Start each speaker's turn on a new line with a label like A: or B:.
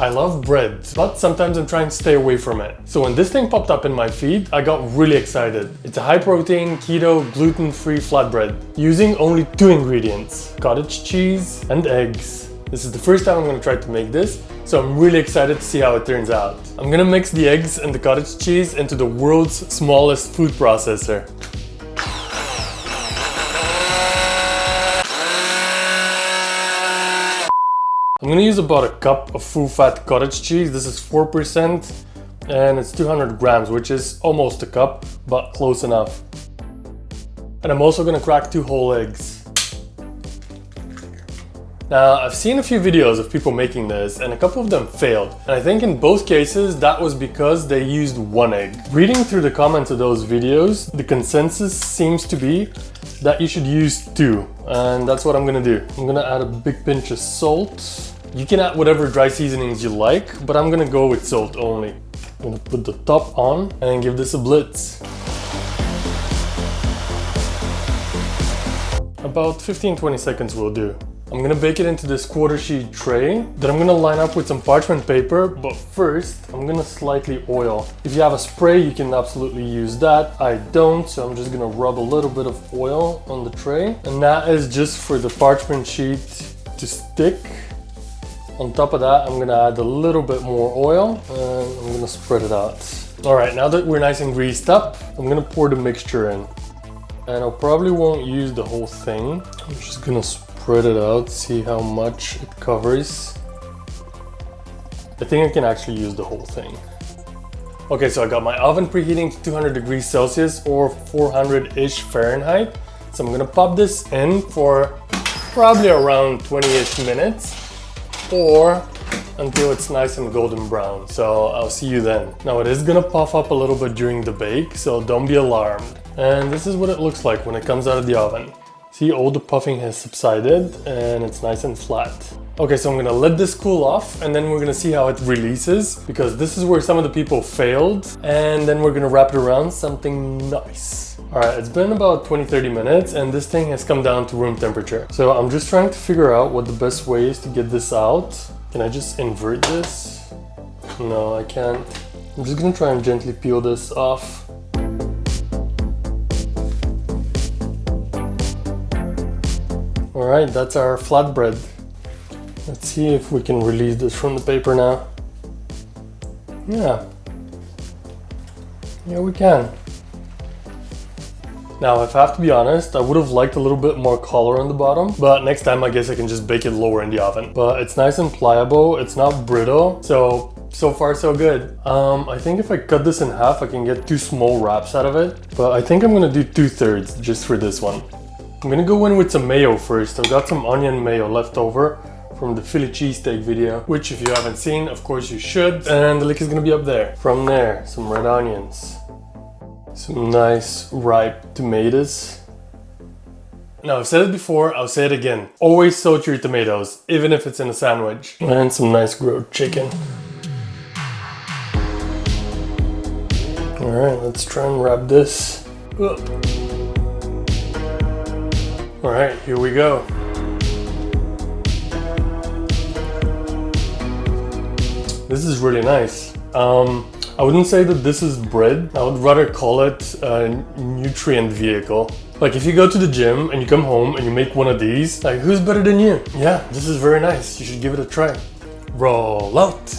A: I love bread, but sometimes I'm trying to stay away from it. So when this thing popped up in my feed, I got really excited. It's a high protein, keto, gluten-free flatbread, using only 2 ingredients, cottage cheese and eggs. This is the first time I'm gonna try to make this, so I'm really excited to see how it turns out. I'm gonna mix the eggs and the cottage cheese into the world's smallest food processor. I'm gonna use about a cup of full-fat cottage cheese. This is 4% and it's 200 grams, which is almost a cup, but close enough. And I'm also gonna crack 2 whole eggs. Now, I've seen a few videos of people making this and a couple of them failed. And I think in both cases, that was because they used 1 egg. Reading through the comments of those videos, the consensus seems to be that you should use 2. And that's what I'm gonna do. I'm gonna add a big pinch of salt. You can add whatever dry seasonings you like, but I'm gonna go with salt only. I'm gonna put the top on and give this a blitz. About 15-20 seconds will do. I'm gonna bake it into this quarter sheet tray that I'm gonna line up with some parchment paper, but first I'm gonna slightly oil. If you have a spray, you can absolutely use that. I don't, so I'm just gonna rub a little bit of oil on the tray. And that is just for the parchment sheet to stick. On top of that, I'm gonna add a little bit more oil and I'm gonna spread it out. All right, now that we're nice and greased up, I'm gonna pour the mixture in. And I probably won't use the whole thing. I'm just gonna spread it out, see how much it covers. I think I can actually use the whole thing. Okay, so I got my oven preheating to 200 degrees Celsius or 400-ish Fahrenheit. So I'm gonna pop this in for probably around 20-ish minutes or until it's nice and golden brown. So I'll see you then. Now it is gonna puff up a little bit during the bake, so don't be alarmed. And this is what it looks like when it comes out of the oven. See, all the puffing has subsided and it's nice and flat. Okay, so I'm gonna let this cool off and then we're gonna see how it releases, because this is where some of the people failed, and then we're gonna wrap it around something nice. All right, it's been about 20-30 minutes and this thing has come down to room temperature. So I'm just trying to figure out what the best way is to get this out. Can I just invert this? No, I can't. I'm just gonna try and gently peel this off. All right, that's our flatbread. Let's see if we can release this from the paper now. Yeah, we can. Now, if I have to be honest, I would have liked a little bit more color on the bottom, but next time I guess I can just bake it lower in the oven. But it's nice and pliable, it's not brittle, so far so good. I think if I cut this in half, I can get 2 small wraps out of it, but I think I'm gonna do 2/3 just for this one. I'm gonna go in with some mayo first. I've got some onion mayo left over from the Philly cheesesteak video, which if you haven't seen, of course you should, and the link is gonna be up there. From there, some red onions. Some nice ripe tomatoes. Now, I've said it before, I'll say it again. Always soak your tomatoes, even if it's in a sandwich. And some nice grilled chicken. All right, let's try and wrap this up. All right, here we go. This is really nice. I wouldn't say that this is bread. I would rather call it a nutrient vehicle. Like if you go to the gym and you come home and you make one of these, like who's better than you? Yeah, this is very nice. You should give it a try. Roll out.